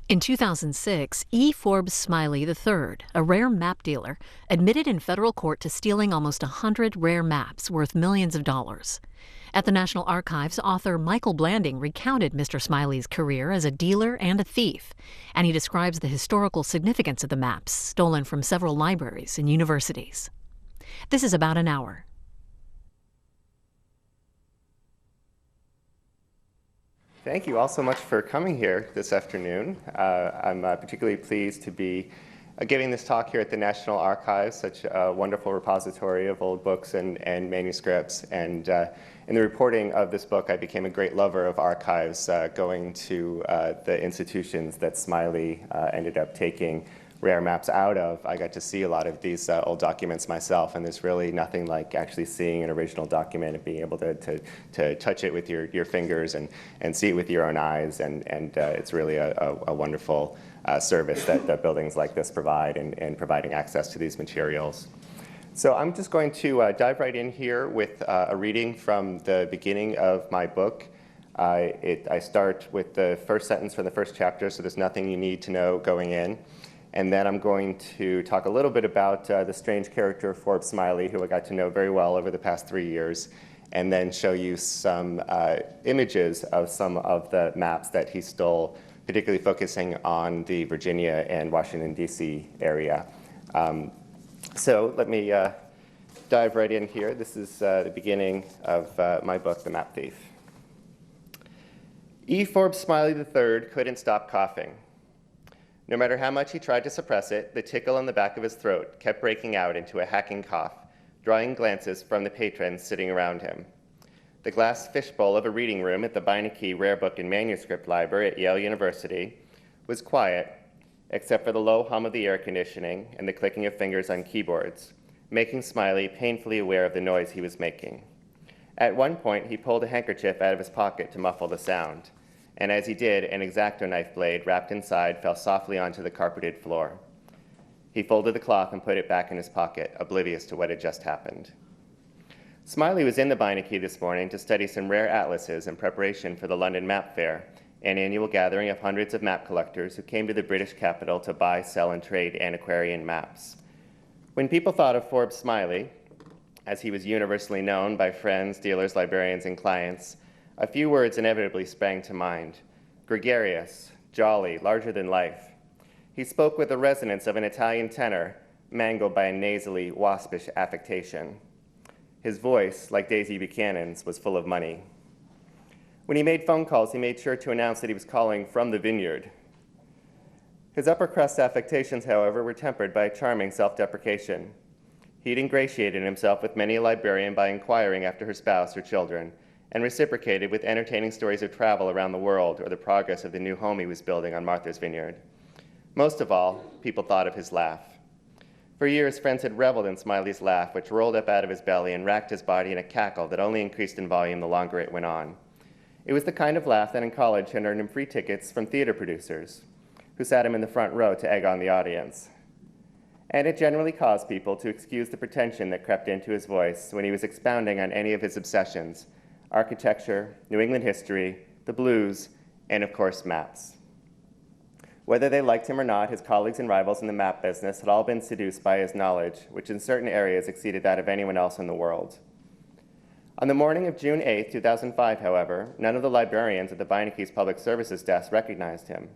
In 2006, Forbes Smiley III, a rare map dealer, admitted in federal court to stealing almost 100 rare maps worth millions of dollars. At the National Archives, author Michael Blanding recounted Mr. Smiley's career as a dealer and a thief, and he describes the historical significance of the maps stolen from several libraries and universities. This is about an hour. Thank you all so much for coming here this afternoon. I'm particularly pleased to be giving this talk here at the National Archives, such a wonderful repository of old books and manuscripts. And in the reporting of this book, I became a great lover of archives, going to the institutions that Smiley ended up taking rare maps out of. I got to see a lot of these old documents myself, and there's really nothing like actually seeing an original document and being able to touch it with your fingers and see it with your own eyes, and it's really a wonderful service that buildings like this provide in providing access to these materials. So I'm just going to dive right in here with a reading from the beginning of my book. I start with the first sentence from the first chapter, so there's nothing you need to know going in. And then I'm going to talk a little bit about the strange character of Forbes Smiley, who I got to know very well over the past 3 years, and then show you some images of some of the maps that he stole, particularly focusing on the Virginia and Washington, D.C. area. So let me dive right in here. This is the beginning of my book, The Map Thief. Forbes Smiley III couldn't stop coughing. No matter how much he tried to suppress it, the tickle on the back of his throat kept breaking out into a hacking cough, drawing glances from the patrons sitting around him. The glass fishbowl of a reading room at the Beinecke Rare Book and Manuscript Library at Yale University was quiet, except for the low hum of the air conditioning and the clicking of fingers on keyboards, making Smiley painfully aware of the noise he was making. At one point, he pulled a handkerchief out of his pocket to muffle the sound, and as he did, an X-Acto knife blade wrapped inside fell softly onto the carpeted floor. He folded the cloth and put it back in his pocket, oblivious to what had just happened. Smiley was in the Beinecke this morning to study some rare atlases in preparation for the London Map Fair, an annual gathering of hundreds of map collectors who came to the British capital to buy, sell, and trade antiquarian maps. When people thought of Forbes Smiley, as he was universally known by friends, dealers, librarians, and clients, a few words inevitably sprang to mind: gregarious, jolly, larger than life. He spoke with the resonance of an Italian tenor, mangled by a nasally, waspish affectation. His voice, like Daisy Buchanan's, was full of money. When he made phone calls, he made sure to announce that he was calling from the vineyard. His upper crust affectations, however, were tempered by a charming self-deprecation. He'd ingratiated himself with many a librarian by inquiring after her spouse or children, and reciprocated with entertaining stories of travel around the world or the progress of the new home he was building on Martha's Vineyard. Most of all, people thought of his laugh. For years, friends had reveled in Smiley's laugh, which rolled up out of his belly and racked his body in a cackle that only increased in volume the longer it went on. It was the kind of laugh that in college had earned him free tickets from theater producers, who sat him in the front row to egg on the audience. And it generally caused people to excuse the pretension that crept into his voice when he was expounding on any of his obsessions: architecture, New England history, the blues, and of course, maps. Whether they liked him or not, his colleagues and rivals in the map business had all been seduced by his knowledge, which in certain areas exceeded that of anyone else in the world. On the morning of June 8, 2005, however, none of the librarians at the Beinecke's Public Services desk recognized him.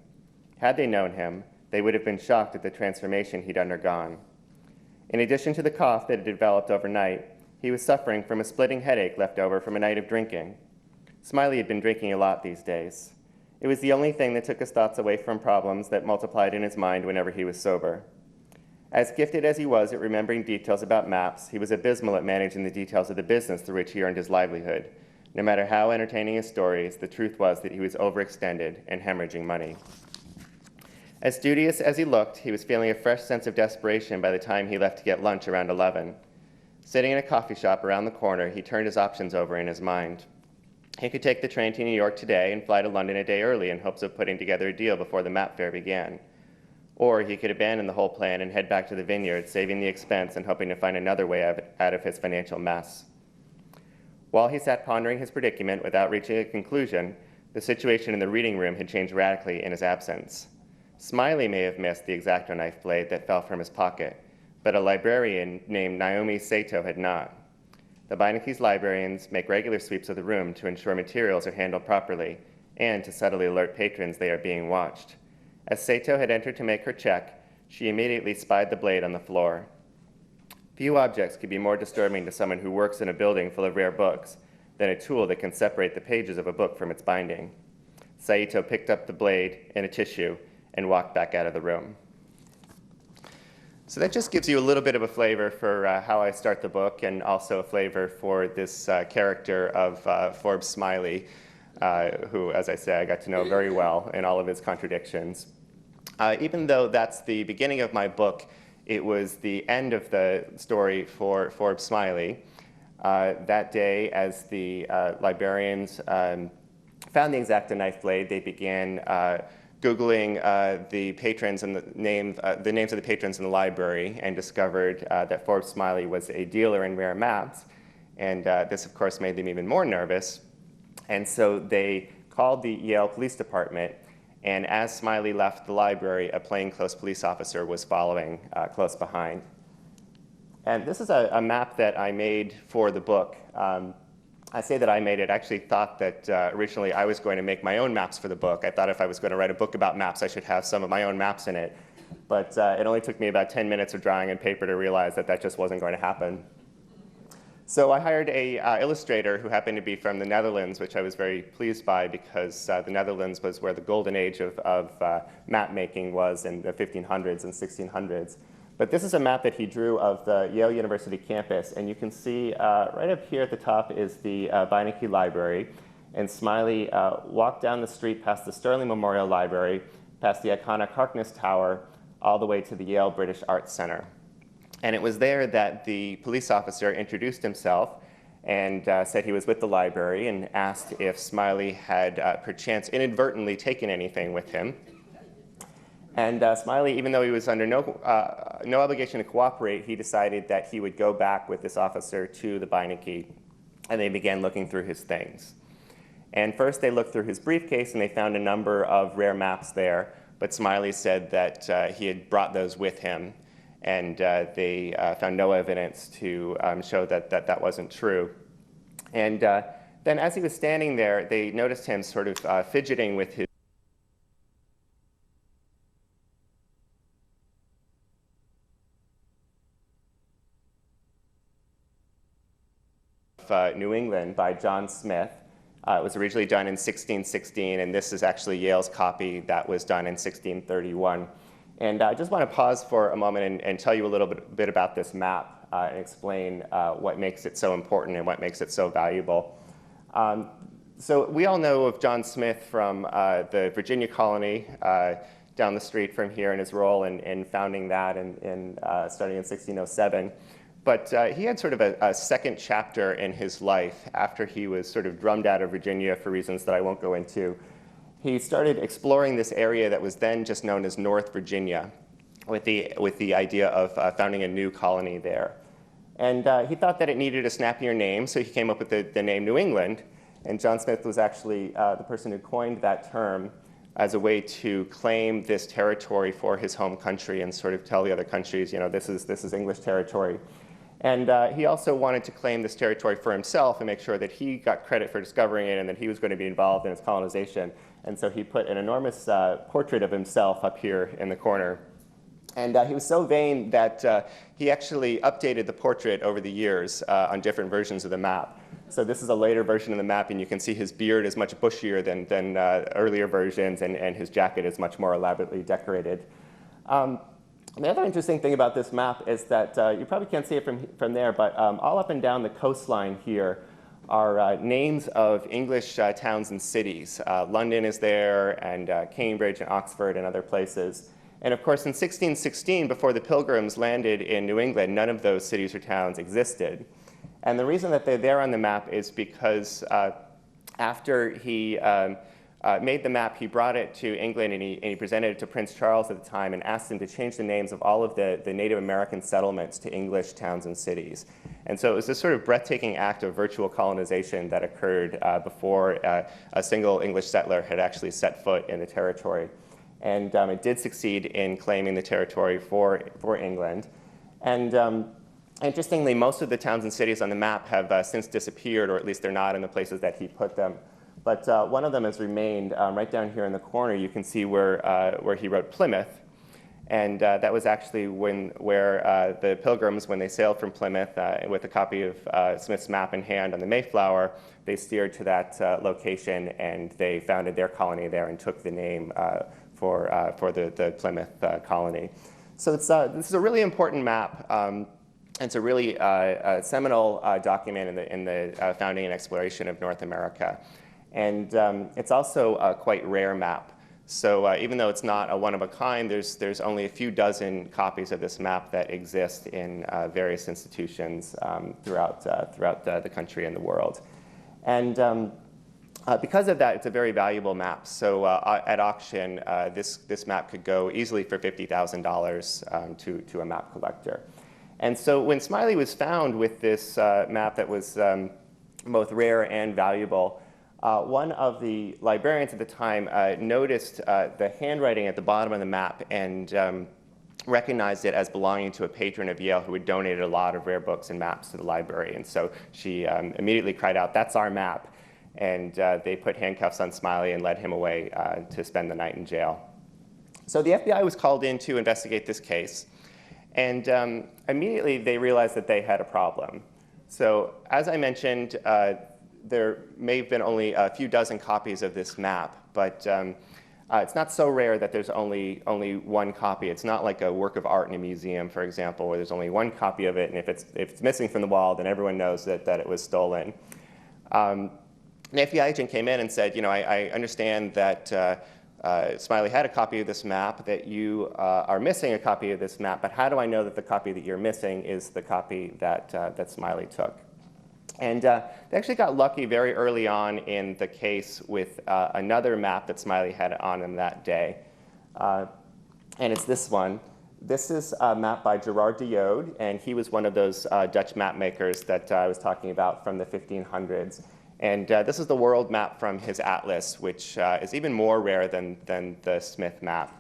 Had they known him, they would have been shocked at the transformation he'd undergone. In addition to the cough that had developed overnight, he was suffering from a splitting headache left over from a night of drinking. Smiley had been drinking a lot these days. It was the only thing that took his thoughts away from problems that multiplied in his mind whenever he was sober. As gifted as he was at remembering details about maps, he was abysmal at managing the details of the business through which he earned his livelihood. No matter how entertaining his stories, the truth was that he was overextended and hemorrhaging money. As studious as he looked, he was feeling a fresh sense of desperation by the time he left to get lunch around 11. Sitting in a coffee shop around the corner, he turned his options over in his mind. He could take the train to New York today and fly to London a day early in hopes of putting together a deal before the map fair began. Or he could abandon the whole plan and head back to the vineyard, saving the expense and hoping to find another way out of his financial mess. While he sat pondering his predicament without reaching a conclusion, the situation in the reading room had changed radically in his absence. Smiley may have missed the X-Acto knife blade that fell from his pocket, but a librarian named Naomi Sato had not. The Beinecke's librarians make regular sweeps of the room to ensure materials are handled properly and to subtly alert patrons they are being watched. As Sato had entered to make her check, she immediately spied the blade on the floor. Few objects could be more disturbing to someone who works in a building full of rare books than a tool that can separate the pages of a book from its binding. Saito picked up the blade and a tissue and walked back out of the room. So that just gives you a little bit of a flavor for how I start the book, and also a flavor for this character of Forbes Smiley, who, as I say, I got to know very well in all of his contradictions. Even though that's the beginning of my book, it was the end of the story for Forbes Smiley. That day, as the librarians found the X-Acto knife blade, they began Googling the patrons and the names of the patrons in the library, and discovered that Forbes Smiley was a dealer in rare maps. And this, of course, made them even more nervous. And so they called the Yale Police Department. And as Smiley left the library, a plainclothes police officer was following close behind. And this is a map that I made for the book. I say that I made it. I actually thought that originally I was going to make my own maps for the book. I thought if I was going to write a book about maps, I should have some of my own maps in it. But it only took me about 10 minutes of drawing on paper to realize that that just wasn't going to happen. So I hired an illustrator who happened to be from the Netherlands, which I was very pleased by, because the Netherlands was where the golden age of map making was in the 1500s and 1600s. But this is a map that he drew of the Yale University campus, and you can see right up here at the top is the Beinecke Library. And Smiley walked down the street past the Sterling Memorial Library, past the iconic Harkness Tower, all the way to the Yale British Arts Center. And it was there that the police officer introduced himself and said he was with the library, and asked if Smiley had perchance inadvertently taken anything with him. And Smiley, even though he was under no obligation to cooperate, he decided that he would go back with this officer to the Beinecke, and they began looking through his things. And first they looked through his briefcase, and they found a number of rare maps there, but Smiley said that he had brought those with him, and they found no evidence to show that that wasn't true. And then as he was standing there, they noticed him sort of fidgeting with his New England by John Smith. It was originally done in 1616, and this is actually Yale's copy that was done in 1631. And I just want to pause for a moment and tell you a little bit about this map and explain what makes it so important and what makes it so valuable. So we all know of John Smith from the Virginia colony down the street from here, and his role in founding that starting in 1607. But he had sort of a second chapter in his life after he was sort of drummed out of Virginia for reasons that I won't go into. He started exploring this area that was then just known as North Virginia, with the idea of founding a new colony there. And he thought that it needed a snappier name, so he came up with the name New England. And John Smith was actually the person who coined that term as a way to claim this territory for his home country and sort of tell the other countries, you know, this is English territory. And he also wanted to claim this territory for himself and make sure that he got credit for discovering it and that he was going to be involved in its colonization. And so he put an enormous portrait of himself up here in the corner. And he was so vain that he actually updated the portrait over the years on different versions of the map. So this is a later version of the map, and you can see his beard is much bushier than earlier versions, and his jacket is much more elaborately decorated. The other interesting thing about this map is that you probably can't see it from there, but all up and down the coastline here are names of English towns and cities. London is there, and Cambridge and Oxford and other places. And of course, in 1616, before the Pilgrims landed in New England, none of those cities or towns existed. And the reason that they're there on the map is because after he made the map, he brought it to England, and he presented it to Prince Charles at the time and asked him to change the names of all of the Native American settlements to English towns and cities. And so it was this sort of breathtaking act of virtual colonization that occurred before a single English settler had actually set foot in the territory. And it did succeed in claiming the territory for England. And interestingly, most of the towns and cities on the map have since disappeared, or at least they're not in the places that he put them. But one of them has remained. Right down here in the corner, you can see where he wrote Plymouth. And that was actually where the Pilgrims, when they sailed from Plymouth with a copy of Smith's map in hand on the Mayflower, they steered to that location and they founded their colony there and took the name for the Plymouth colony. So this is a really important map. It's a really seminal document in the founding and exploration of North America. And it's also a quite rare map. So even though it's not a one-of-a-kind, there's only a few dozen copies of this map that exist in various institutions throughout the country and the world. And because of that, it's a very valuable map. So at auction, this map could go easily for $50,000 to a map collector. And so when Smiley was found with this map that was both rare and valuable, one of the librarians at the time noticed the handwriting at the bottom of the map and recognized it as belonging to a patron of Yale who had donated a lot of rare books and maps to the library. And so she immediately cried out, "That's our map." And they put handcuffs on Smiley and led him away to spend the night in jail. So the FBI was called in to investigate this case. And immediately they realized that they had a problem. So as I mentioned, there may have been only a few dozen copies of this map, but it's not so rare that there's only one copy. It's not like a work of art in a museum, for example, where there's only one copy of it, and if it's missing from the wall, then everyone knows that it was stolen. An FBI agent came in and said, I understand that Smiley had a copy of this map, that you are missing a copy of this map, but how do I know that the copy that you're missing is the copy that Smiley took? And they actually got lucky very early on in the case with another map that Smiley had on him that day. And it's this one. This is a map by Gerard de Jode, and he was one of those Dutch map makers that I was talking about from the 1500s. And this is the world map from his atlas, which is even more rare than the Smith map.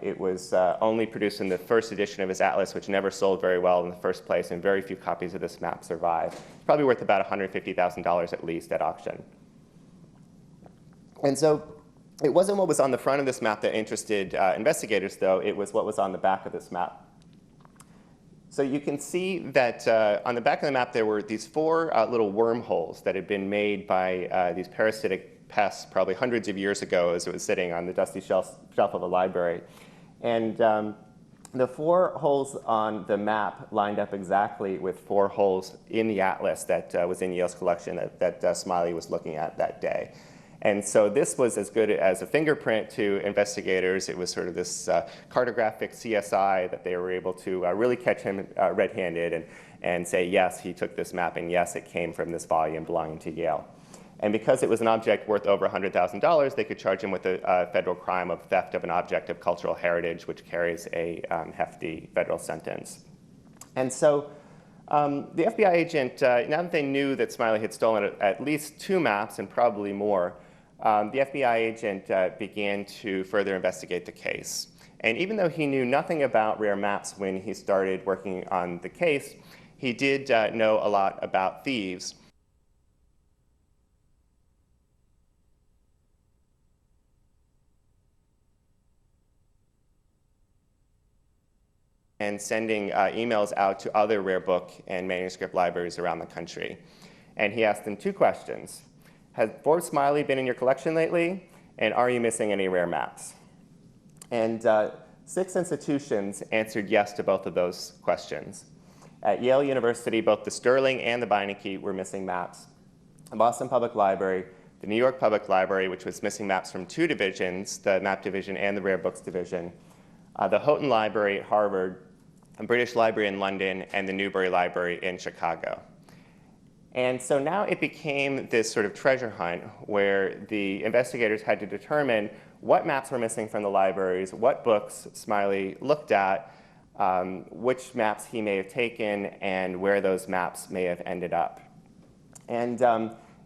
It was only produced in the first edition of his atlas, which never sold very well in the first place, and very few copies of this map survive. It's probably worth about $150,000 at least at auction. And so it wasn't what was on the front of this map that interested investigators, though. It was what was on the back of this map. So you can see that on the back of the map there were these four little wormholes that had been made by these parasitic pests probably hundreds of years ago as it was sitting on the dusty shelf of a library. And the four holes on the map lined up exactly with four holes in the atlas that was in Yale's collection that Smiley was looking at that day. And so this was as good as a fingerprint to investigators. It was sort of this cartographic CSI that they were able to really catch him red-handed and say, yes, he took this map, and yes, it came from this volume belonging to Yale. And because it was an object worth over $100,000, they could charge him with a federal crime of theft of an object of cultural heritage, which carries a hefty federal sentence. And so the FBI agent, now that they knew that Smiley had stolen at least two maps and probably more, the FBI agent began to further investigate the case. And even though he knew nothing about rare maps when he started working on the case, he did know a lot about thieves. And sending emails out to other rare book and manuscript libraries around the country. And he asked them two questions. Has Forbes Smiley been in your collection lately? And are you missing any rare maps? And 6 institutions answered yes to both of those questions. At Yale University, both the Sterling and the Beinecke were missing maps. The Boston Public Library, the New York Public Library, which was missing maps from 2 divisions, the map division and the rare books division, the Houghton Library at Harvard, the British Library in London, and the Newberry Library in Chicago. And so now it became this sort of treasure hunt where the investigators had to determine what maps were missing from the libraries, what books Smiley looked at, which maps he may have taken, and where those maps may have ended up. And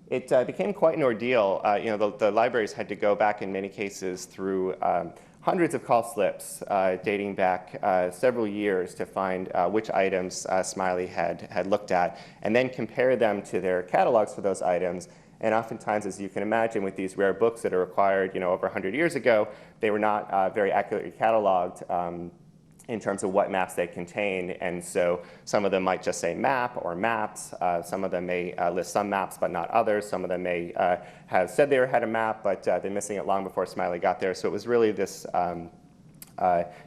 it became quite an ordeal. The libraries had to go back in many cases through hundreds of call slips dating back several years to find which items Smiley had looked at, and then compare them to their catalogs for those items. And oftentimes, as you can imagine, with these rare books that are acquired, over 100 years ago, they were not very accurately cataloged in terms of what maps they contain. And so some of them might just say map or maps. Some of them may list some maps but not others. Some of them may have said they had a map, but been missing it long before Smiley got there. So it was really this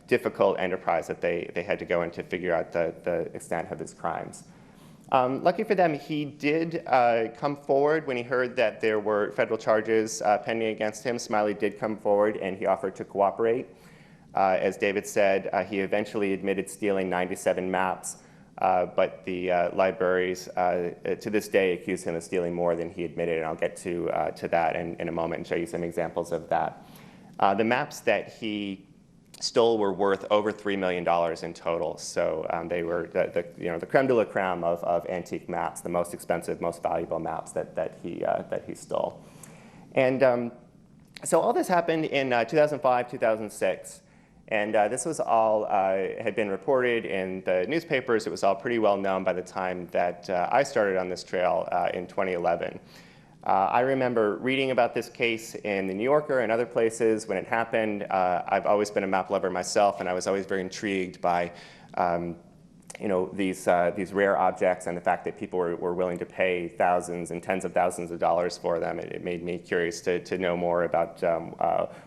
difficult enterprise that they had to go in to figure out the extent of his crimes. Lucky for them, he did come forward when he heard that there were federal charges pending against him. Smiley did come forward and he offered to cooperate. As David said, he eventually admitted stealing 97 maps, but the libraries to this day accuse him of stealing more than he admitted, and I'll get to that in a moment and show you some examples of that. The maps that he stole were worth over $3 million in total, so they were the creme de la creme of antique maps, the most expensive, most valuable maps that he stole. And so all this happened in 2005, 2006. And this was all had been reported in the newspapers. It was all pretty well known by the time that I started on this trail in 2011. I remember reading about this case in the New Yorker and other places when it happened. I've always been a map lover myself, and I was always very intrigued by these rare objects and the fact that people were willing to pay thousands and tens of thousands of dollars for them. It made me curious to know more about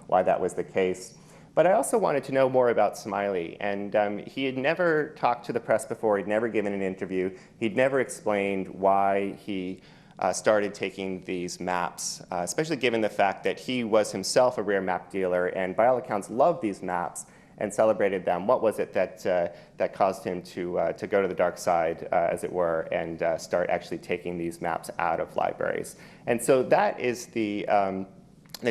why that was the case. But I also wanted to know more about Smiley, and he had never talked to the press before. He'd never given an interview. He'd never explained why he started taking these maps, especially given the fact that he was himself a rare map dealer and by all accounts loved these maps and celebrated them. What was it that caused him to go to the dark side, as it were, and start actually taking these maps out of libraries? And so that is the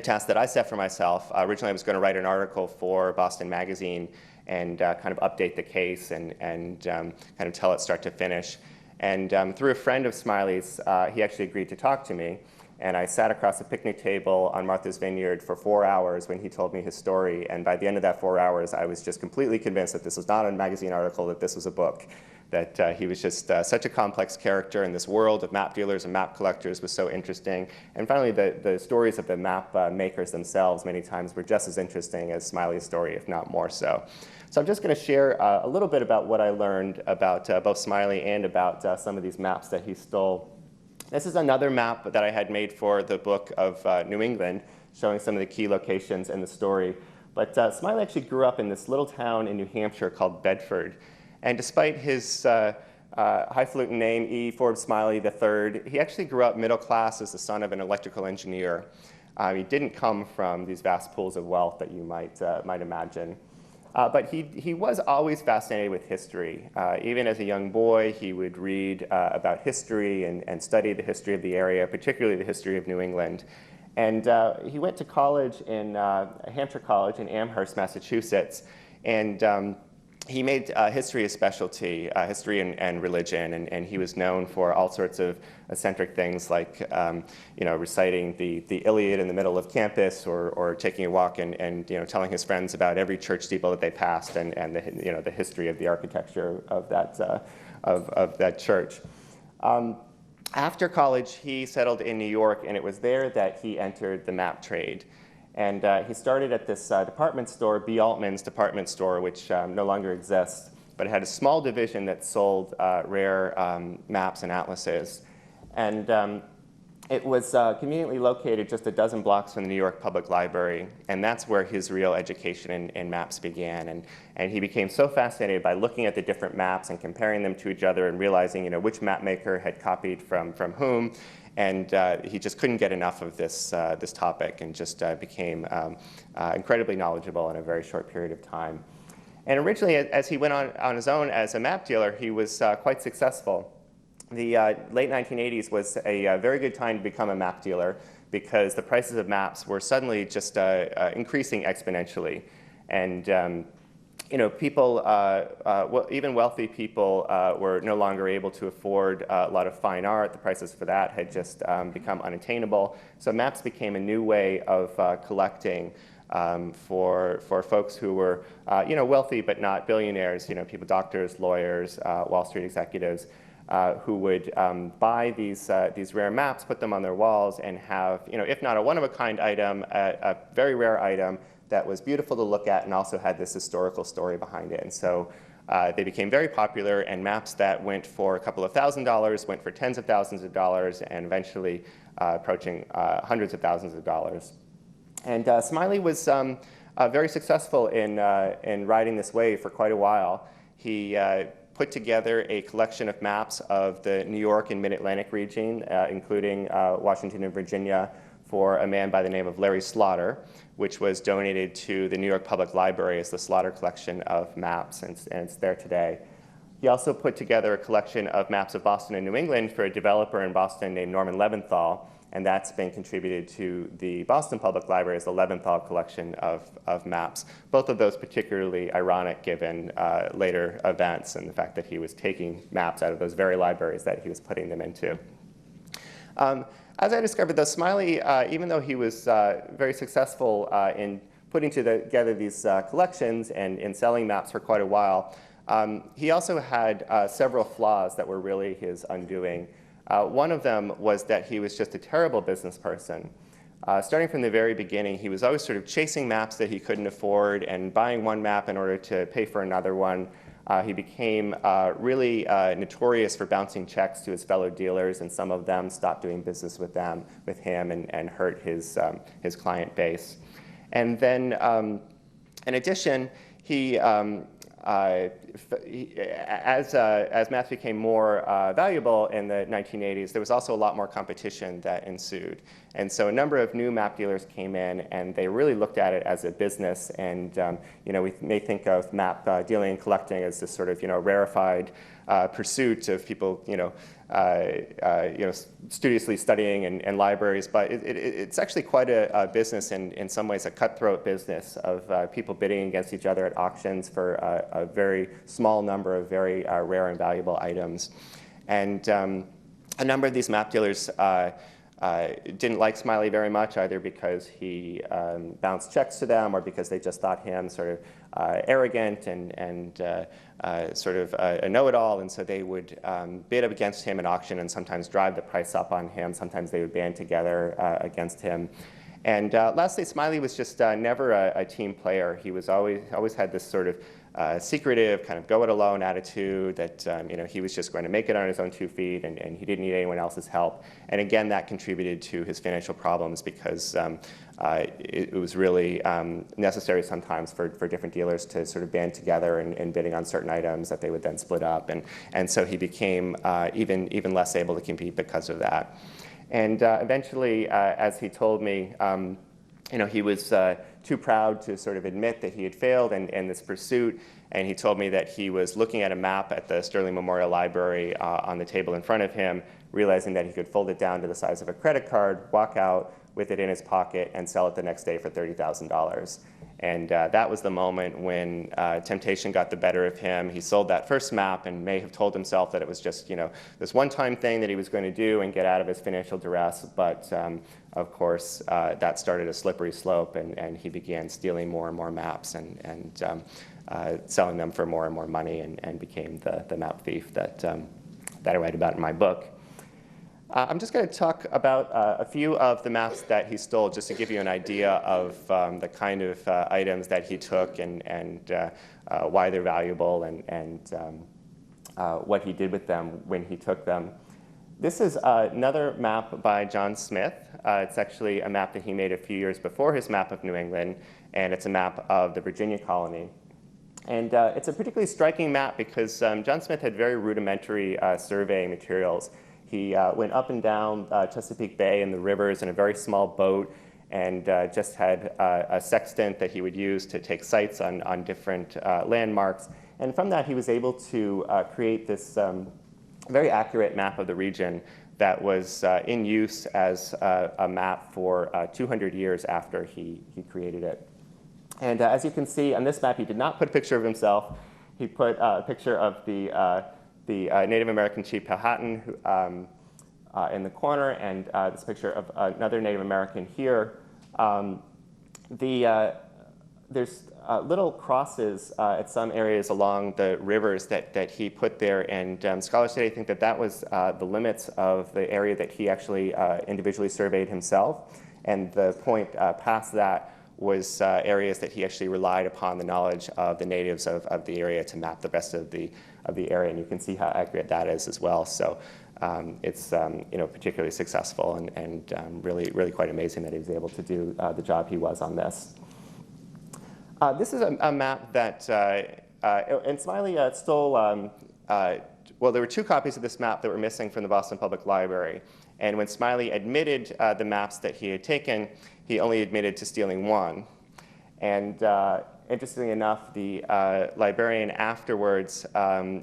task that I set for myself. Originally, I was going to write an article for Boston Magazine and kind of update the case and kind of tell it start to finish. And through a friend of Smiley's, he actually agreed to talk to me. And I sat across a picnic table on Martha's Vineyard for 4 hours when he told me his story. And by the end of that 4 hours, I was just completely convinced that this was not a magazine article, that this was a book. That he was just such a complex character, and this world of map dealers and map collectors was so interesting. And finally, the stories of the map makers themselves many times were just as interesting as Smiley's story, if not more so. So I'm just going to share a little bit about what I learned about both Smiley and about some of these maps that he stole. This is another map that I had made for the book of New England, showing some of the key locations in the story. But Smiley actually grew up in this little town in New Hampshire called Bedford. And despite his highfalutin name, E. Forbes Smiley III, he actually grew up middle class as the son of an electrical engineer. He didn't come from these vast pools of wealth that you might imagine. But he was always fascinated with history. Even as a young boy, he would read about history and study the history of the area, particularly the history of New England. And he went to college in Hampshire College in Amherst, Massachusetts. And he made history a specialty, history and religion, and he was known for all sorts of eccentric things like reciting the Iliad in the middle of campus, or taking a walk and telling his friends about every church steeple that they passed and the history of the architecture of that church. After college, he settled in New York, and it was there that he entered the map trade. And he started at this department store, B. Altman's department store, which no longer exists, but it had a small division that sold rare maps and atlases. And it was conveniently located just a dozen blocks from the New York Public Library, and that's where his real education in maps began. And he became so fascinated by looking at the different maps and comparing them to each other and realizing which map maker had copied from whom. And he just couldn't get enough of this topic, and just became incredibly knowledgeable in a very short period of time. And originally, as he went on his own as a map dealer, he was quite successful. The late 1980s was a very good time to become a map dealer, because the prices of maps were suddenly just increasing exponentially. And people, even wealthy people, were no longer able to afford a lot of fine art. The prices for that had just become unattainable. So maps became a new way of collecting for folks who were wealthy but not billionaires, people, doctors, lawyers, Wall Street executives, who would buy these rare maps, put them on their walls, and have, if not a one-of-a-kind item, a very rare item that was beautiful to look at and also had this historical story behind it. And so they became very popular, and maps that went for a couple of $1,000s went for tens of thousands of dollars, and eventually approaching hundreds of thousands of dollars. And Smiley was very successful in riding this wave for quite a while. He put together a collection of maps of the New York and Mid-Atlantic region, including Washington and Virginia, for a man by the name of Larry Slaughter, which was donated to the New York Public Library as the Slaughter Collection of Maps, and it's there today. He also put together a collection of maps of Boston and New England for a developer in Boston named Norman Leventhal, and that's been contributed to the Boston Public Library as the Leventhal Collection of Maps. Both of those particularly ironic given later events and the fact that he was taking maps out of those very libraries that he was putting them into. As I discovered, though, Smiley, even though he was very successful in putting together these collections and in selling maps for quite a while, he also had several flaws that were really his undoing. One of them was that he was just a terrible business person. Starting from the very beginning, he was always sort of chasing maps that he couldn't afford and buying one map in order to pay for another one. He became really notorious for bouncing checks to his fellow dealers, and some of them stopped doing business with him and hurt his client base. And then, in addition, as maps became more valuable in the 1980s, there was also a lot more competition that ensued. And so a number of new map dealers came in, and they really looked at it as a business. And we may think of map dealing and collecting as this sort of rarefied pursuit of people studiously studying in libraries, but it's actually quite a business, and in some ways a cutthroat business of people bidding against each other at auctions for a very small number of very rare and valuable items. And a number of these map dealers didn't like Smiley very much, either because he bounced checks to them or because they just thought him sort of arrogant and sort of a know-it-all, and so they would bid up against him at auction and sometimes drive the price up on him. Sometimes they would band together against him. And lastly, Smiley was just never a team player. He was always had this sort of secretive, kind of go-it-alone attitude that he was just going to make it on his own 2 feet, and he didn't need anyone else's help. And again, that contributed to his financial problems because it was really necessary sometimes for different dealers to sort of band together in bidding on certain items that they would then split up. And so he became even less able to compete because of that. And eventually, as he told me, he was too proud to sort of admit that he had failed in this pursuit, and he told me that he was looking at a map at the Sterling Memorial Library on the table in front of him, realizing that he could fold it down to the size of a credit card, walk out with it in his pocket, and sell it the next day for $30,000. And that was the moment when temptation got the better of him. He sold that first map and may have told himself that it was just this one-time thing that he was going to do and get out of his financial duress. But of course, that started a slippery slope, and he began stealing more and more maps and selling them for more and more money, and became the map thief that I write about in my book. I'm just going to talk about a few of the maps that he stole, just to give you an idea of the kind of items that he took and why they're valuable and what he did with them when he took them. This is another map by John Smith. It's actually a map that he made a few years before his map of New England, and it's a map of the Virginia colony. And it's a particularly striking map because John Smith had very rudimentary surveying materials. He went up and down Chesapeake Bay and the rivers in a very small boat, and just had a sextant that he would use to take sights on different landmarks. And from that, he was able to create this very accurate map of the region that was in use as a map for 200 years after he created it. And as you can see on this map, he did not put a picture of himself. He put a picture of the Native American chief Powhatan in the corner, and this picture of another Native American here. there's little crosses at some areas along the rivers that he put there, and scholars today think that that was the limits of the area that he actually individually surveyed himself, and the point past that was areas that he actually relied upon the knowledge of the natives of the area to map the rest of the area, and you can see how accurate that is as well. So it's particularly successful and really quite amazing that he was able to do the job he was on this. This is a map that, and Smiley stole, well, there were 2 copies of this map that were missing from the Boston Public Library. And when Smiley admitted the maps that he had taken, he only admitted to stealing 1. And interestingly enough, the librarian afterwards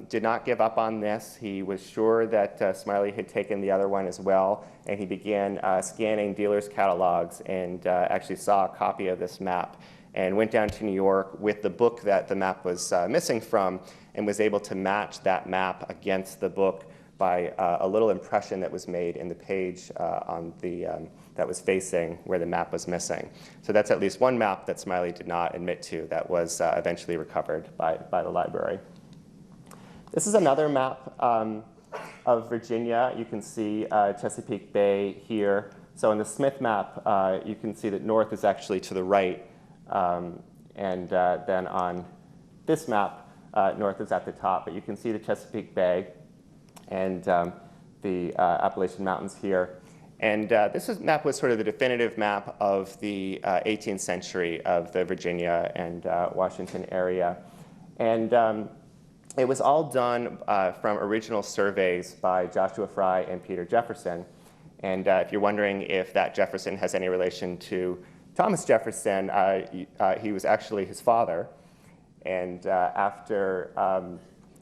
did not give up on this. He was sure that Smiley had taken the other one as well, and he began scanning dealers' catalogs and actually saw a copy of this map and went down to New York with the book that the map was missing from, and was able to match that map against the book by a little impression that was made in the page on the, that was facing where the map was missing. So that's at least one map that Smiley did not admit to that was eventually recovered by the library. This is another map of Virginia. You can see Chesapeake Bay here. So in the Smith map, you can see that north is actually to the right, and then on this map, north is at the top. But you can see the Chesapeake Bay and the Appalachian Mountains here. And this map was sort of the definitive map of the 18th century of the Virginia and Washington area. And it was all done from original surveys by Joshua Fry and Peter Jefferson. And if you're wondering if that Jefferson has any relation to Thomas Jefferson, he was actually his father. And after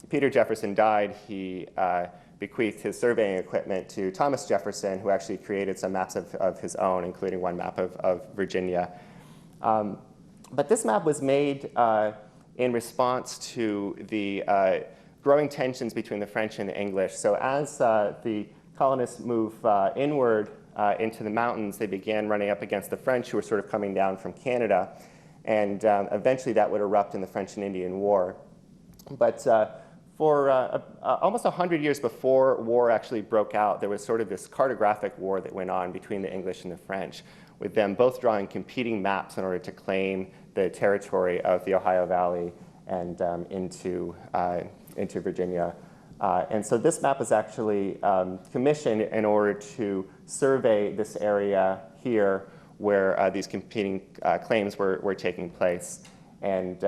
Peter Jefferson died, he bequeathed his surveying equipment to Thomas Jefferson, who actually created some maps of his own, including one map of Virginia. But this map was made in response to the growing tensions between the French and the English. So as the colonists move inward into the mountains, they began running up against the French, who were sort of coming down from Canada. And eventually that would erupt in the French and Indian War. But for almost 100 years before war actually broke out, there was sort of this cartographic war that went on between the English and the French, with them both drawing competing maps in order to claim the territory of the Ohio Valley and into Virginia. And so this map was actually commissioned in order to survey this area here where these competing claims were taking place, and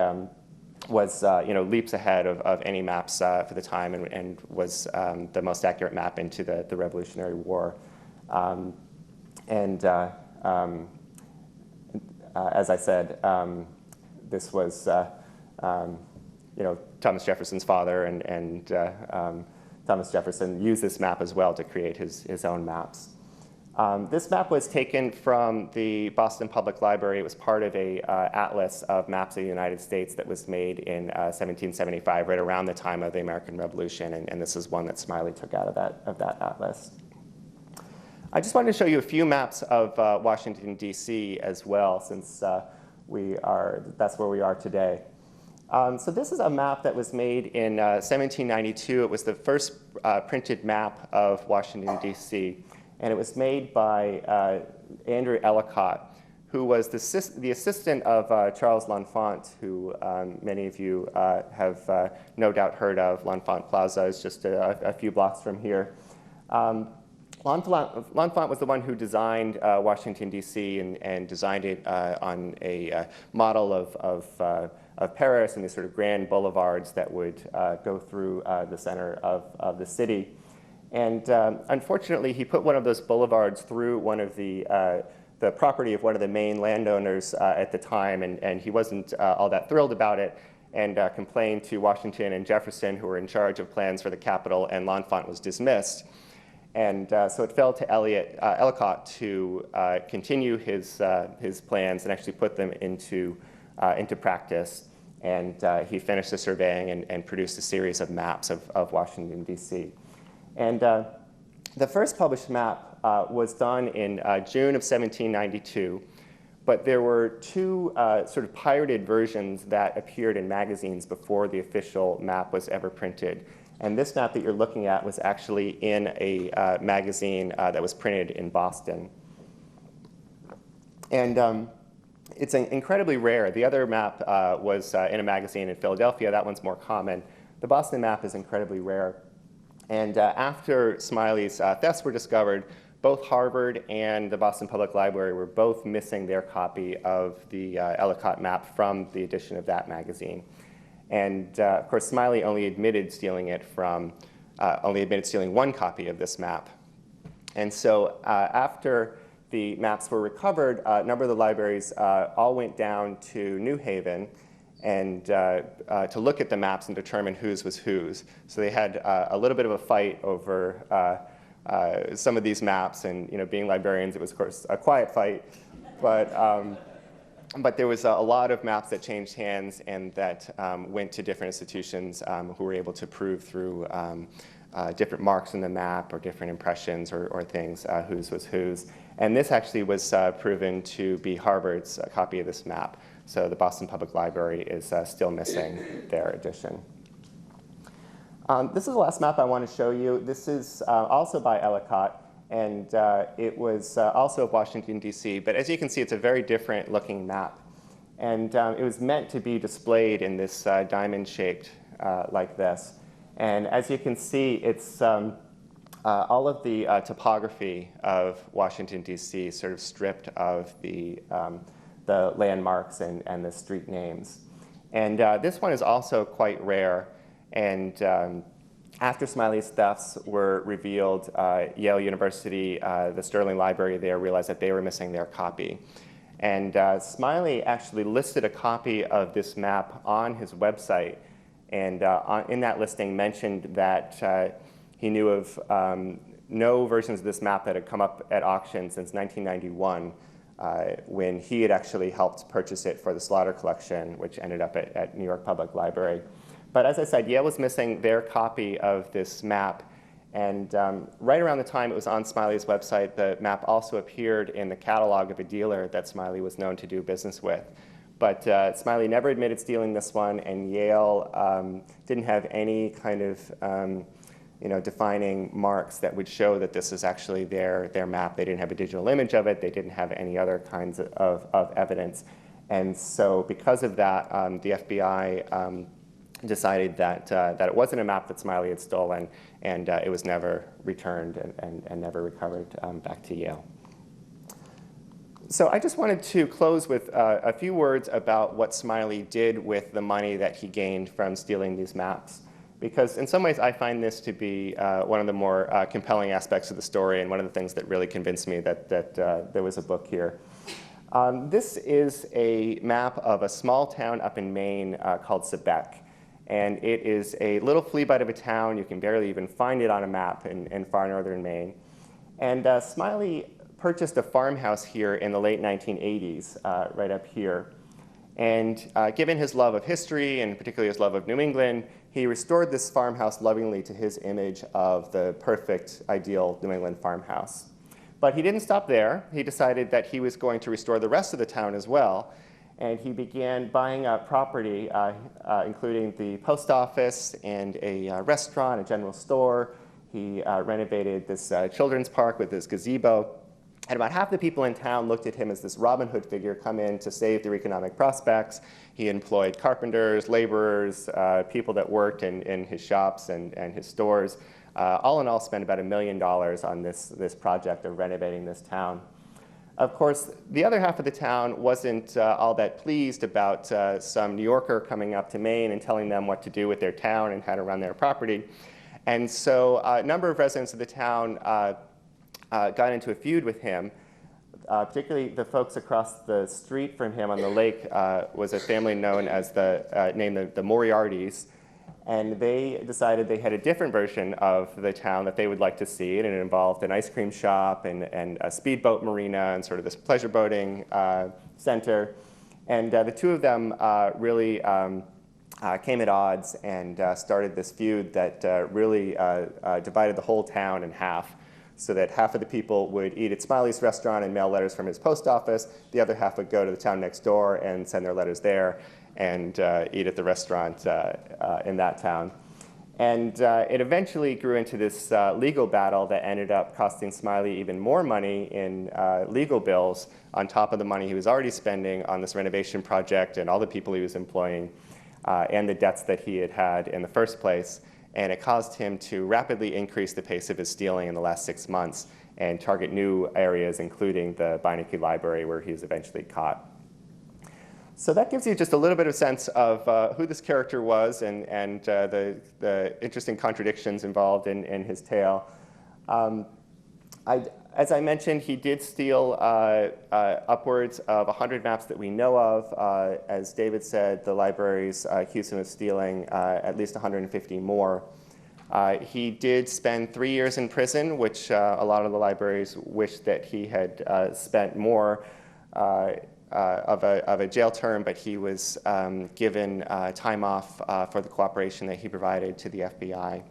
was leaps ahead of any maps for the time, and was the most accurate map into the Revolutionary War. As I said, this was Thomas Jefferson's father, and Thomas Jefferson used this map as well to create his own maps. This map was taken from the Boston Public Library. It was part of a atlas of maps of the United States that was made in 1775, right around the time of the American Revolution, and this is one that Smiley took out of that atlas. I just wanted to show you a few maps of Washington, D.C. as well, since that's where we are today. So this is a map that was made in 1792. It was the first printed map of Washington, D.C., and it was made by Andrew Ellicott, who was the assistant of Charles L'Enfant, who many of you have no doubt heard of. L'Enfant Plaza is just a few blocks from here. L'Enfant was the one who designed Washington, D.C., and designed it on a model of Paris and these sort of grand boulevards that would go through the center of the city. And unfortunately, he put one of those boulevards through one of the property of one of the main landowners at the time, and he wasn't all that thrilled about it, and complained to Washington and Jefferson, who were in charge of plans for the Capitol, and L'Enfant was dismissed. And so it fell to Ellicott to continue his plans and actually put them into practice. And he finished the surveying and produced a series of maps of Washington, D.C. And the first published map was done in June of 1792. but there were two sort of pirated versions that appeared in magazines before the official map was ever printed. And this map that you're looking at was actually in a magazine that was printed in Boston. And it's incredibly rare. The other map was in a magazine in Philadelphia. That one's more common. The Boston map is incredibly rare. And after Smiley's thefts were discovered, both Harvard and the Boston Public Library were both missing their copy of the Ellicott map from the edition of that magazine. And of course, Smiley only admitted stealing one copy of this map. And so after the maps were recovered, a number of the libraries all went down to New Haven and to look at the maps and determine whose was whose. So they had a little bit of a fight over some of these maps, and being librarians, it was of course a quiet fight, but there was a lot of maps that changed hands and that went to different institutions who were able to prove through different marks in the map or different impressions or things whose was whose. And this actually was proven to be Harvard's copy of this map. So the Boston Public Library is still missing their edition. This is the last map I want to show you. This is also by Ellicott, and it was also of Washington, D.C. But as you can see, it's a very different looking map. And it was meant to be displayed in this diamond-shaped like this. And as you can see, it's all of the topography of Washington, D.C. sort of stripped of the landmarks and the street names. And this one is also quite rare. And after Smiley's thefts were revealed, Yale University, the Sterling Library there, realized that they were missing their copy. And Smiley actually listed a copy of this map on his website, and in that listing mentioned that he knew of no versions of this map that had come up at auction since 1991, when he had actually helped purchase it for the Slaughter Collection, which ended up at New York Public Library. But as I said, Yale was missing their copy of this map. And right around the time it was on Smiley's website, the map also appeared in the catalog of a dealer that Smiley was known to do business with. But Smiley never admitted stealing this one, and Yale didn't have any kind of defining marks that would show that this is actually their map. They didn't have a digital image of it. They didn't have any other kinds of evidence. And so because of that, the FBI decided that it wasn't a map that Smiley had stolen, and it was never returned and never recovered back to Yale. So I just wanted to close with a few words about what Smiley did with the money that he gained from stealing these maps. Because in some ways I find this to be one of the more compelling aspects of the story, and one of the things that really convinced me that there was a book here. This is a map of a small town up in Maine called Sebec. And it is a little flea bite of a town. You can barely even find it on a map in far northern Maine. And Smiley purchased a farmhouse here in the late 1980s, right up here. And given his love of history, and particularly his love of New England, he restored this farmhouse lovingly to his image of the perfect, ideal New England farmhouse. But he didn't stop there. He decided that he was going to restore the rest of the town as well. And he began buying up property, including the post office and a restaurant, a general store. He renovated this children's park with this gazebo. And about half the people in town looked at him as this Robin Hood figure come in to save their economic prospects. He employed carpenters, laborers, people that worked in his shops and his stores. All in all, spent about $1 million on this project of renovating this town. Of course, the other half of the town wasn't all that pleased about some New Yorker coming up to Maine and telling them what to do with their town and how to run their property. And so a number of residents of the town got into a feud with him. Particularly the folks across the street from him on the lake was a family known as named the Moriartys. And they decided they had a different version of the town that they would like to see, and it involved an ice cream shop and a speedboat marina and sort of this pleasure boating center. And the two of them really came at odds and started this feud that really divided the whole town in half. so that half of the people would eat at Smiley's restaurant and mail letters from his post office. The other half would go to the town next door and send their letters there and eat at the restaurant in that town. And it eventually grew into this legal battle that ended up costing Smiley even more money in legal bills on top of the money he was already spending on this renovation project and all the people he was employing and the debts that he had had in the first place. And it caused him to rapidly increase the pace of his stealing in the last 6 months and target new areas, including the Beinecke Library, where he was eventually caught. So that gives you just a little bit of sense of who this character was and the interesting contradictions involved in his tale. As I mentioned, he did steal upwards of 100 maps that we know of. As David said, the libraries accused him of stealing at least 150 more. He did spend 3 years in prison, which a lot of the libraries wish that he had spent more of a jail term, but he was given time off for the cooperation that he provided to the FBI.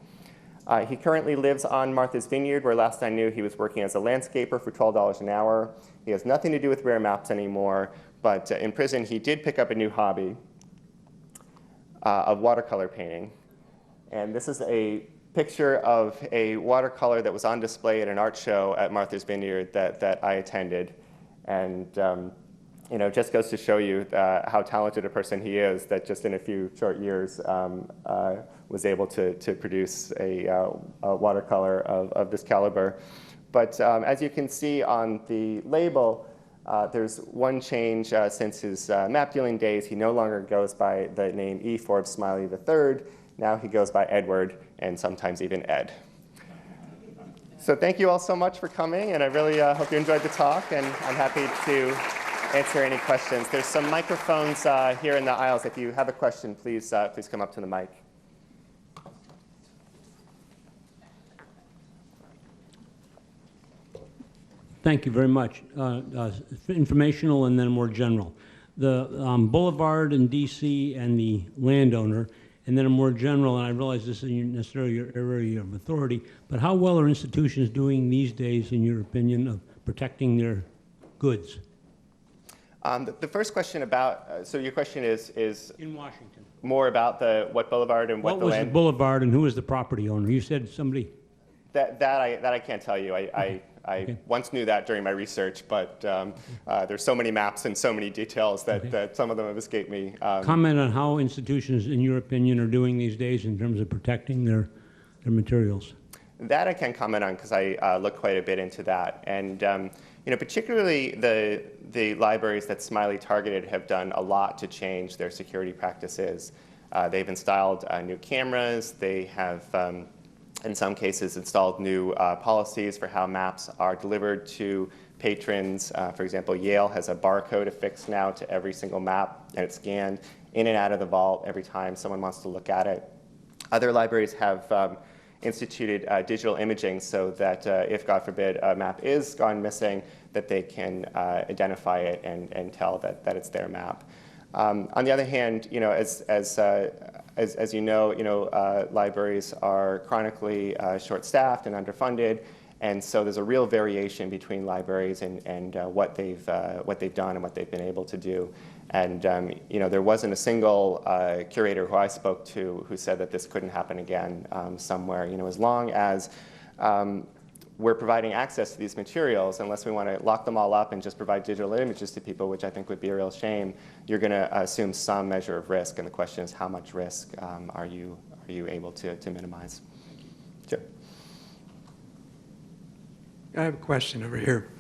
He currently lives on Martha's Vineyard, where last I knew he was working as a landscaper for $12 an hour. He has nothing to do with rare maps anymore, but in prison he did pick up a new hobby of watercolor painting. And this is a picture of a watercolor that was on display at an art show at Martha's Vineyard that I attended. And just goes to show you how talented a person he is, that just in a few short years was able to produce a watercolor of this caliber. But as you can see on the label, there's one change since his map dealing days. He no longer goes by the name E. Forbes Smiley III. Now he goes by Edward and sometimes even Ed. So thank you all so much for coming, and I really hope you enjoyed the talk, and I'm happy to answer any questions. There's some microphones here in the aisles. If you have a question, please come up to the mic. Thank you very much. Informational and then more general. The Boulevard in D.C. and the landowner, and then a more general, and I realize this isn't necessarily your area of authority, but how well are institutions doing these days, in your opinion, of protecting their goods? The first question about, so your question is in Washington, more about what boulevard and what the land? What was the boulevard and who was the property owner? You said somebody. That I can't tell you. I once knew that during my research, but there's so many maps and so many details that some of them have escaped me. Comment on how institutions, in your opinion, are doing these days in terms of protecting their materials. That I can comment on because I looked quite a bit into that. And particularly the libraries that Smiley targeted have done a lot to change their security practices. They've installed new cameras. They have, in some cases, installed new policies for how maps are delivered to patrons. For example, Yale has a barcode affixed now to every single map, and it's scanned in and out of the vault every time someone wants to look at it. Other libraries have instituted digital imaging so that if, God forbid, a map is gone missing, that they can identify it and tell that it's their map. On the other hand, as you know, libraries are chronically short-staffed and underfunded, and so there's a real variation between libraries and what they've done and what they've been able to do. And there wasn't a single curator who I spoke to who said that this couldn't happen again somewhere. As long as we're providing access to these materials, unless we want to lock them all up and just provide digital images to people, which I think would be a real shame, you're going to assume some measure of risk. And the question is, how much risk are you able to minimize? Sure. I have a question over here.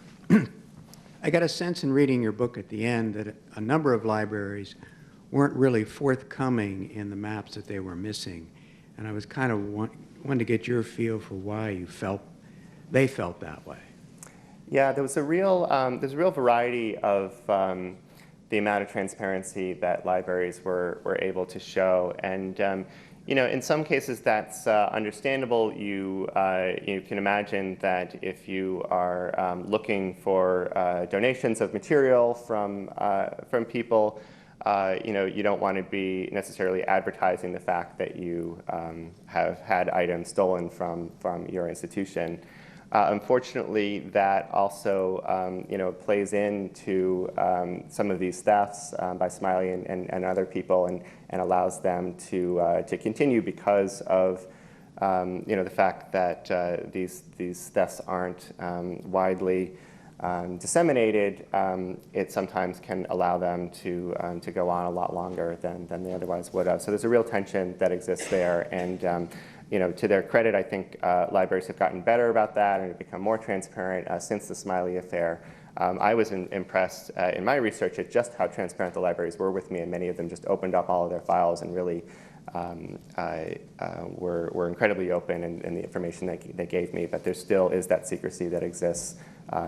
I got a sense in reading your book at the end that a number of libraries weren't really forthcoming in the maps that they were missing. And I was kind of wanted to get your feel for why they felt that way. Yeah, there's a real variety of the amount of transparency that libraries were able to show. And in some cases that's understandable. You can imagine that if you are looking for donations of material from people, you don't want to be necessarily advertising the fact that you have had items stolen from your institution. Unfortunately, that also plays into some of these thefts by Smiley and other people, and allows them to continue because of the fact that these thefts aren't widely disseminated. It sometimes can allow them to go on a lot longer than they otherwise would have. So there's a real tension that exists there, and to their credit, I think libraries have gotten better about that and have become more transparent since the Smiley affair. I was impressed in my research at just how transparent the libraries were with me, and many of them just opened up all of their files and really were incredibly open in the information they gave me. But there still is that secrecy that exists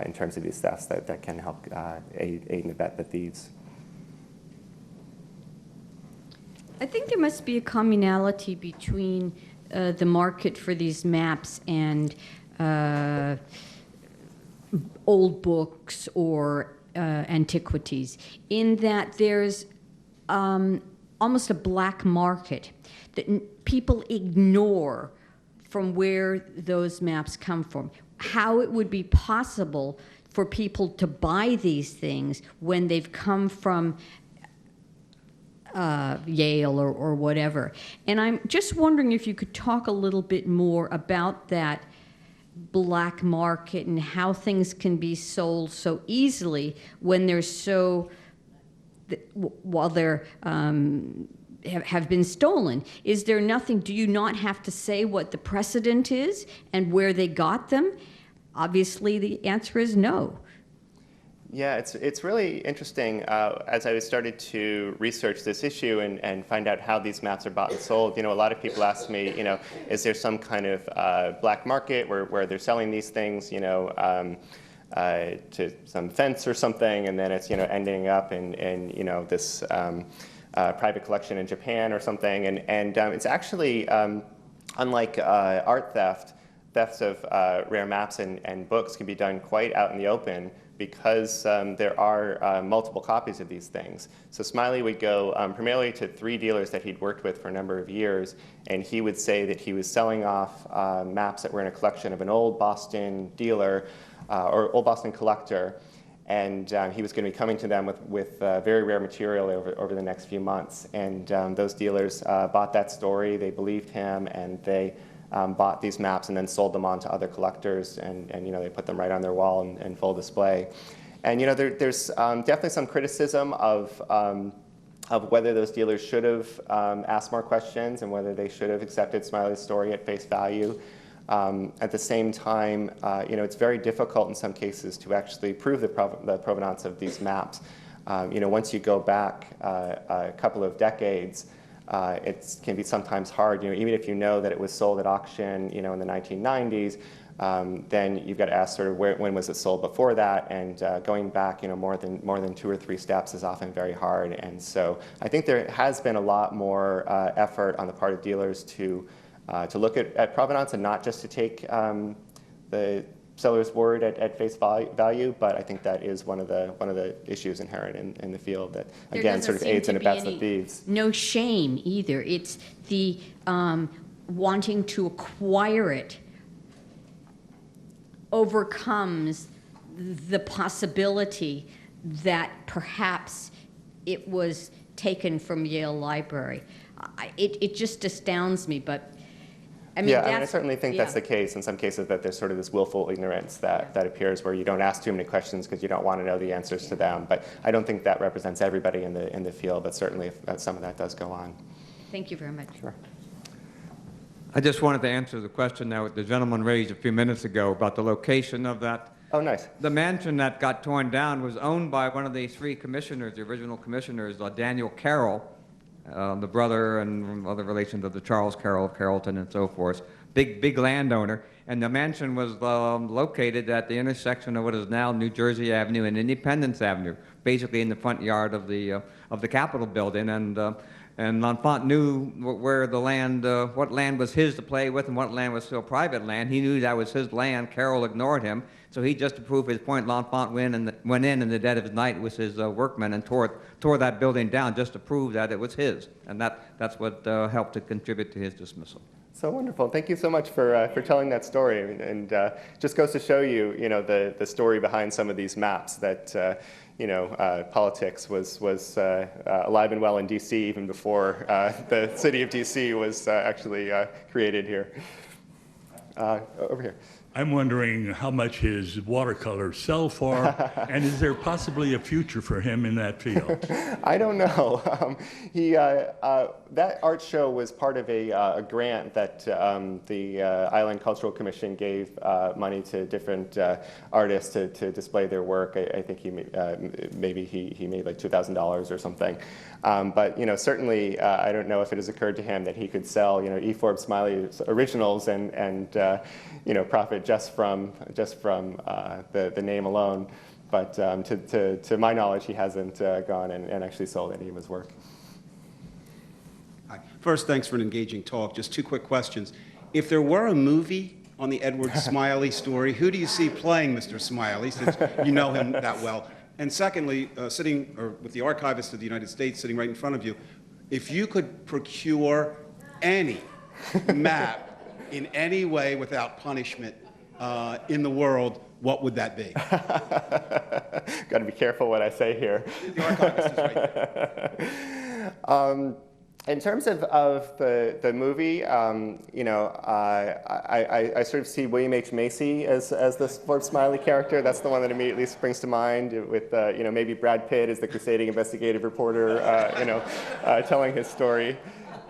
in terms of these thefts that can help aid and abet the thieves. I think there must be a commonality between the market for these maps and old books or antiquities, in that there's almost a black market that people ignore from where those maps come from. How it would be possible for people to buy these things when they've come from Yale or whatever. And I'm just wondering if you could talk a little bit more about that black market and how things can be sold so easily when they're so, while they're have been stolen. Is there nothing, do you not have to say what the precedent is and where they got them? Obviously the answer is no. Yeah, it's really interesting. As I started to research this issue and find out how these maps are bought and sold, a lot of people ask me, is there some kind of black market where they're selling these things, to some fence or something, and then it's, ending up in this private collection in Japan or something. And it's actually, unlike art thefts of rare maps and books can be done quite out in the open, because there are multiple copies of these things. So Smiley would go primarily to 3 dealers that he'd worked with for a number of years, and he would say that he was selling off maps that were in a collection of an old Boston dealer or old Boston collector, and he was going to be coming to them with very rare material over the next few months. And those dealers bought that story, they believed him, and they bought these maps and then sold them on to other collectors, and they put them right on their wall in full display. And there's definitely some criticism of whether those dealers should have asked more questions and whether they should have accepted Smiley's story at face value. At the same time, it's very difficult in some cases to actually prove the provenance of these maps. Once you go back a couple of decades, it can be sometimes hard, even if you know that it was sold at auction, in the 1990s, then you've got to ask sort of when was it sold before that, and going back, more than 2 or 3 steps is often very hard. And so I think there has been a lot more effort on the part of dealers to look at provenance and not just to take the seller's word at face value, but I think that is one of the issues inherent in the field that, again, sort of aids and abets the thieves. No shame either. It's the wanting to acquire it overcomes the possibility that perhaps it was taken from Yale Library. It just astounds me, but I mean, I certainly think that's the case in some cases, that there's sort of this willful ignorance that appears where you don't ask too many questions because you don't want to know the answers to them. But I don't think that represents everybody in the field, but certainly some of that does go on. Thank you very much. Sure. I just wanted to answer the question that the gentleman raised a few minutes ago about the location of that. Oh, nice. The mansion that got torn down was owned by one of the 3 commissioners, the original commissioners, Daniel Carroll, the brother and other relations of the Charles Carroll of Carrollton and so forth. Big landowner. And the mansion was located at the intersection of what is now New Jersey Avenue and Independence Avenue, basically in the front yard of the Capitol building. And L'Enfant knew where the land, what land was his to play with and what land was still private land. He knew that was his land. Carroll ignored him. So he, just to prove his point, L'Enfant went in the dead of night with his workmen and tore that building down just to prove that it was his. And that's what helped to contribute to his dismissal. So wonderful. Thank you so much for telling that story. And just goes to show you, the story behind some of these maps that, politics was alive and well in D.C. even before the city of D.C. was actually created here. Over here. I'm wondering how much his watercolors sell for, and is there possibly a future for him in that field? I don't know. That art show was part of a grant that the Island Cultural Commission gave money to different artists to display their work. I think maybe he made like $2,000 or something. But certainly I don't know if it has occurred to him that he could sell E. Forbes Smiley originals and profit just from the name alone. But to my knowledge, he hasn't gone and actually sold any of his work. Hi. First, thanks for an engaging talk. Just two quick questions. If there were a movie on the Edward Smiley story, who do you see playing Mr. Smiley, since you know him that well? And secondly, with the Archivist of the United States sitting right in front of you, if you could procure any map in any way without punishment in the world, what would that be? Got to be careful what I say here. The Archivist is right there. In terms of the movie, I sort of see William H. Macy as the Forbes Smiley character. That's the one that immediately springs to mind, with maybe Brad Pitt as the crusading investigative reporter, telling his story.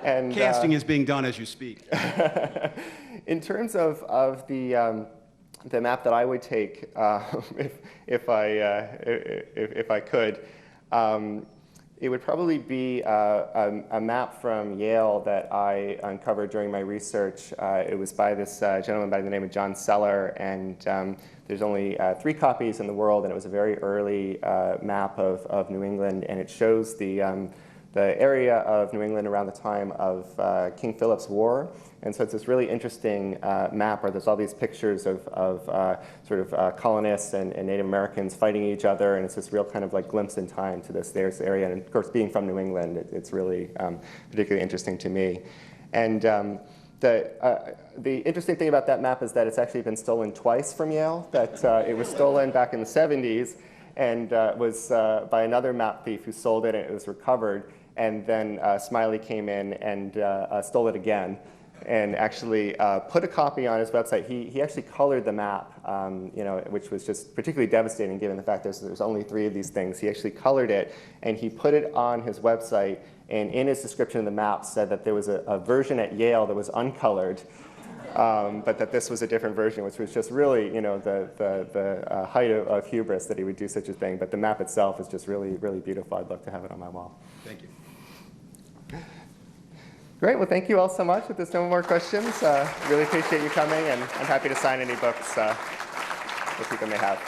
And casting is being done as you speak. In terms of the map that I would take if I could. It would probably be a map from Yale that I uncovered during my research. It was by this gentleman by the name of John Seller, and there's only 3 copies in the world, and it was a very early map of New England, and it shows the area of New England around the time of King Philip's War. And so it's this really interesting map where there's all these pictures of colonists and Native Americans fighting each other, and it's this real kind of like glimpse in time to this area. And of course, being from New England, it's really particularly interesting to me. And the interesting thing about that map is that it's actually been stolen twice from Yale. That it was stolen back in the 70s, and was by another map thief who sold it, and it was recovered. And then Smiley came in and stole it again, and actually put a copy on his website. He actually colored the map, which was just particularly devastating given the fact there's only 3 of these things. He actually colored it, and he put it on his website, and in his description of the map said that there was a version at Yale that was uncolored, but that this was a different version, which was just really, the height of hubris that he would do such a thing. But the map itself is just really, really beautiful. I'd love to have it on my wall. Thank you. Great. Well, thank you all so much. If there's no more questions, really appreciate you coming, and I'm happy to sign any books that people may have.